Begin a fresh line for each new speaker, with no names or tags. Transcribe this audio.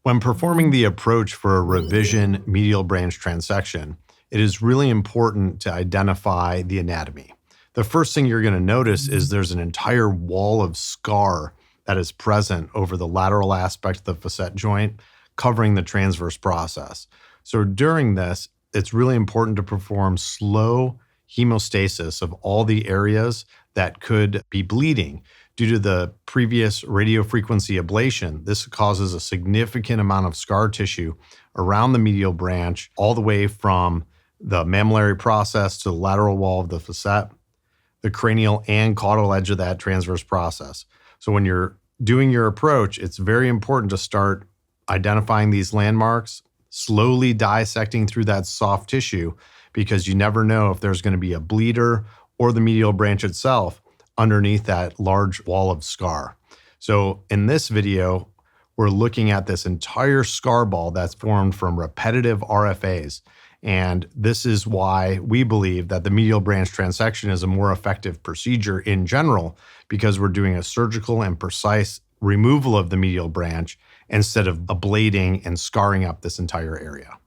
When performing the approach for a revision medial branch transection, it is really important to identify the anatomy. The first thing you're going to notice is there's an entire wall of scar that is present over the lateral aspect of the facet joint, covering the transverse process. So during this, it's really important to perform slow hemostasis of all the areas that could be bleeding. Due to the previous radiofrequency ablation, this causes a significant amount of scar tissue around the medial branch, all the way from the mammillary process to the lateral wall of the facet, the cranial and caudal edge of that transverse process. So when you're doing your approach, it's very important to start identifying these landmarks, slowly dissecting through that soft tissue, because you never know if there's going to be a bleeder or the medial branch itself underneath that large wall of scar. So in this video, we're looking at this entire scar ball that's formed from repetitive RFAs. And this is why we believe that the medial branch transection is a more effective procedure in general, because we're doing a surgical and precise removal of the medial branch instead of ablating and scarring up this entire area.